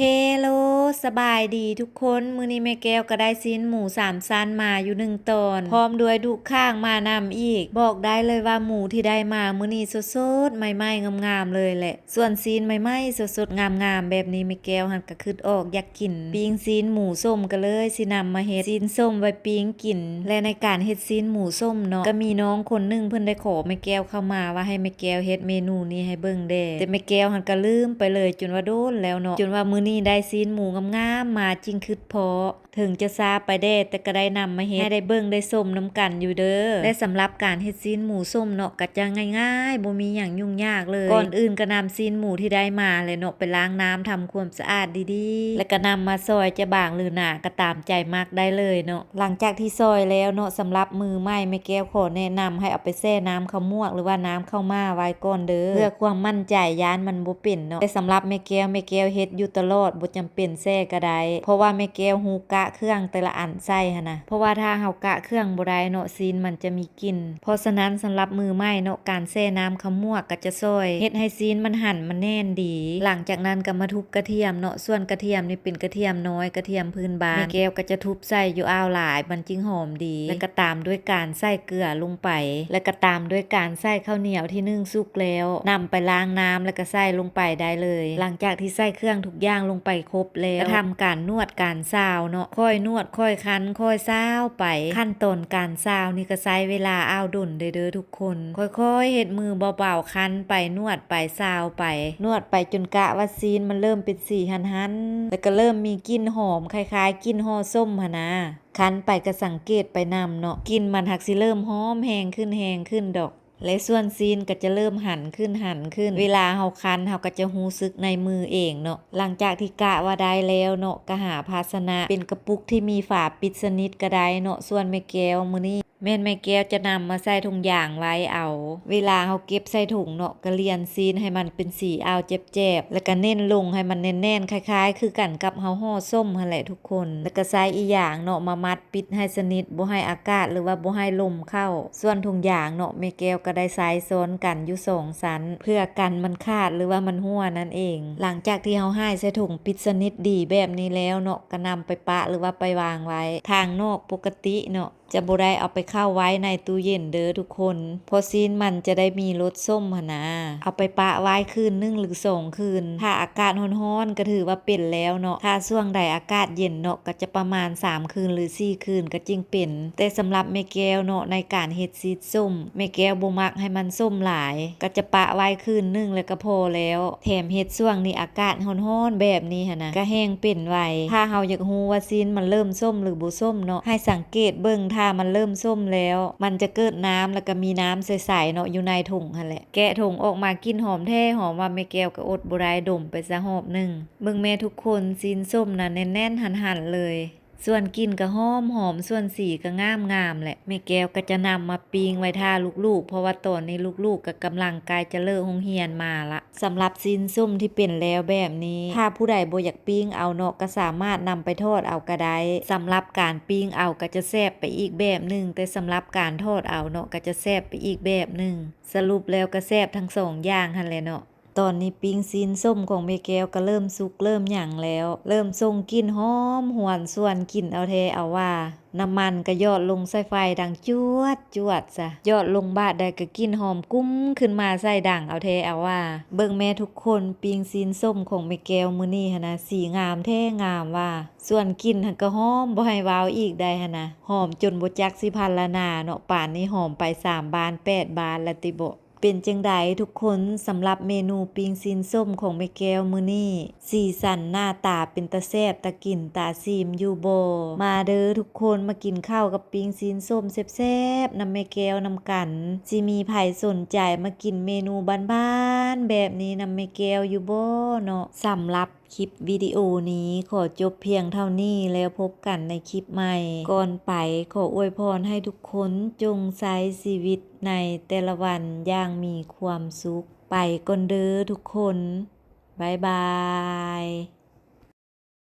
เฮโลสบายดีทุกคนมื้อนี้แม่แก้วก็ได้ซีนหมู3ชั้นมาอยู่1ตอนพร้อมด้วยดุข้างมานำอีกบอกได้เลยว่าหมูที่ได้มามื้อนี้สดๆใหม่ๆงามๆเลยแหละส่วนซีนใหม่ๆสดๆงามๆแบบนี้แม่แก้วหันก็คิดออกอยากกินปิ้งซีนหมูส้มก็เลยสินำมาเฮ็ดซีนส้มไว้ปิ้งกินและในการเฮ็ดซีนหมูส้มเนาะก็มีน้องคนนึงเพิ่นได้ขอแม่แก้วเข้ามาว่าให้แม่แก้วเฮ็ดเมนูนี้ให้เบิ่งแด่แต่แม่แก้วหันก็ลืมไปเลยจนว่าโดนแล้วเนาะจนว่ามื้อนี้ได้ซีนหมูงามๆมาจริงคือพอถึงจะซาไปแด่แต่ก็ได้นำมาเฮ็ดให้ได้เบิ่งได้ส้มน้ำกันอยู่เด้อและสำหรับการเฮ็ดซีนหมูส้มเนาะก็จะง่ายๆบ่มีหยังยุ่งยากเลยก่อนอื่นก็นำซีนหมูที่ได้มาเลยเนาะไปล้างน้ำทำความสะอาดดีๆแล้วก็นำมาซอยจะบางหรือหนาก็ตามใจมักได้เลยเนาะหลังจากที่ซอยแล้วเนาะสำหรับมือใหม่แม่แก้วขอแนะนำให้เอาไปแช่น้ำข้าวมวกหรือว่าน้ำข้าวม่าไว้ก่อนเด้อเพื่อความมั่นใจย้านมันบ่เป็นเนาะแต่สำหรับแม่แก้วเฮ็ดอยู่ตลอดบ่จำเป็นแช่ก็ได้เพราะว่าแม่แก้วฮู้กะเครื่องแต่ละอันใส่หั่นนะเพราะว่าถ้าเฮากะเครื่องบ่ได้เนาะซีนมันจะมีกลิ่นเพราะฉะนั้นสำหรับมือใหม่เนาะการแช่น้ำข้าวมวกก็จะช่วยเฮ็ดให้ซีนมันหั่นมันแน่นดีหลังจากนั้นก็มาทุบกระเทียมเนาะส่วนกระเทียมนี่เป็นกระเทียมน้อยกระเทียมพื้นบ้านแม่แก้วก็จะทุบใส่อยู่อ้าวหลายมันจึงหอมดีแล้วก็ตามด้วยการใส่เกลือลงไปแล้วก็ตามด้วยการใส่ข้าวเหนียวที่นึ่งสุกแล้วนำไปล้างน้ำแล้วก็ใส่ลงไปได้เลยหลังจากที่ใส่เครื่องทุกอย่างลงไปครบแล้วก็ทำการนวดการซาวเนาะค่อยนวดค่อยคั้นค่อยซาวไปขั้นตอนการซาวนี่ก็ใช้เวลาอ้าวดุ่นเด้อทุกคนค่อยๆเฮ็ดมือเบาๆคั้นไปนวดไปซาวไปนวดไปจนกะว่าซีนมันเริ่มเป็นสีหันๆแล้วก็เริ่มมีกลิ่นหอมคล้ายๆกลิ่นห่อส้มหั่นนะคั้นไปก็สังเกตไปนำเนาะกลิ่นมันหักสิเริ่มหอมแฮงขึ้นดอกและส่วนซีนก็จะเริ่มหันขึ้นเวลาเฮาคั้นเฮาก็จะรู้สึกในมือเองเนาะหลังจากที่กะว่าได้แล้วเนาะก็หาภาชนะเป็นกระปุกที่มีฝาปิดสนิทก็ได้เนาะส่วนแม่แก้วมื้อนี้แม่นแม่แก้วจะนำมาใส่ถุงยางไว้เอาเวลาเฮาเก็บใส่ถุงเนาะก็เลียนซีนให้มันเป็นสีอาวเจ็บๆแล้วก็เน้นลงให้มันแน่นๆคล้ายๆคือกันกับเฮาห่อส้มหั่นแหละทุกคนแล้วก็ใส่อีหยังเนาะมามัดปิดให้สนิทบ่ให้อากาศหรือว่าบ่ให้ลมเข้าส่วนถุงยางเนาะแม่แก้วก็ได้ใส่ซ้อนกันอยู่2ชั้นเพื่อกันมันขาดหรือว่ามันรั่วนั่นเองหลังจากที่เฮาให้ใส่ถุงปิดสนิทดีแบบนี้แล้วเนาะก็นำไปปะหรือว่าไปวางไว้ทางนอกปกติเนาะจะบ่ได้เอาไปเข้าไว้ในตู้เย็นเด้อทุกคนเพราะซีนมันจะได้มีรสส้มหั่นนะเอาไปปะไว้คืนนึงหรือ2คืนถ้าอากาศร้อนๆก็ถือว่าเป็นแล้วเนาะถ้าช่วงใดอากาศเย็นเนาะก็จะประมาณ3คืนหรือ4คืนก็จริงเป็นแต่สำหรับแม่แก้วเนาะในการเฮ็ดซีนส้มแม่แก้วบ่มักให้มันส้มหลายก็จะปะไว้คืนนึงแล้วก็พอแล้วแถมเฮ็ดช่วงนี้อากาศร้อนๆแบบนี้หั่นนะก็แห้งเป็นไวถ้าเฮาอยากรู้ว่าซีนมันเริ่มส้มหรือบ่ส้มเนาะให้สังเกตเบิ่งถ้ามันเริ่มส้มแล้วมันจะเกิดน้ำแล้วก็มีน้ำใสๆเนาะอยู่ในถุงหั่นแหละแกะถุงออกมากินหอมแท้หอมว่าแม่แก้วก็อดบ่ได้ดมไปซะหอบนึงเบิ่งแม่ทุกคนซีนส้มน่ะแน่นๆหั่นๆเลยส่วนกลิ่นก็หอมส่วนสีก็งามแหละแม่แก้วก็จะนำมาปิ้งไว้ท่าลูกๆเพราะว่าตอนนี้ลูกๆก็กำลังใกล้จะเลิกโรงเรียนมาละสำหรับซีนส้มที่เป็นแล้วแบบนี้ถ้าผู้ใดบ่อยากปิ้งเอาเนาะก็สามารถนำไปทอดเอาก็ได้สำหรับการปิ้งเอาก็จะแซ่บไปอีกแบบนึงแต่สำหรับการทอดเอาเนาะก็จะแซ่บไปอีกแบบนึงสรุปแล้วก็แซ่บทั้งสองอย่างหั่นแหละเนาะตอนนี้ปิ้งซีนส้มของแม่แก้วก็เริ่มสุกเริ่มหยั่งแล้วเริ่มส่งกลิ่นหอมหวนส่วนกลิ่นเอาแท้เอาว่าน้ำมันก็ยอดลงใส่ไฟดังจวดซะยอดลงบาดได้ก็กลิ่นหอมกุ้มขึ้นมาใส่ดังเอาแท้เอาว่าเบิ่งแม่ทุกคนปิ้งซีนส้มของแม่แก้วมื้อนี้หั่นนะสีงามแท้งามว่าส่วนกลิ่นหั่นก็หอมบ่ให้ว้าวอีกได้หั่นนะหอมจนบ่จักสิพันละนาเนาะป่านนี้หอมไป3บาน8บานแล้วติบ่เป็นจังไดทุกคนสำหรับเมนูปิ้งซีนส้มของแม่แก้วมื้อนี้สีสันหน้าตาเป็นตาแซ่บตากินตาซีมอยู่บ่มาเด้อทุกคนมากินข้าวกับปิ้งซีนส้มแซ่บๆนำแม่แก้วนำกันสิมีไผสนใจมากินเมนูบ้านๆแบบนี้นำแม่แก้วอยู่บ่เนาะสำหรับคลิปวิดีโอนี้ขอจบเพียงเท่านี้แล้วพบกันในคลิปใหม่ก่อนไปขออวยพรให้ทุกคนจงใช้ชีวิตในแต่ละวันอย่างมีความสุขไปก่อนเด้อทุกคนบ๊ายบาย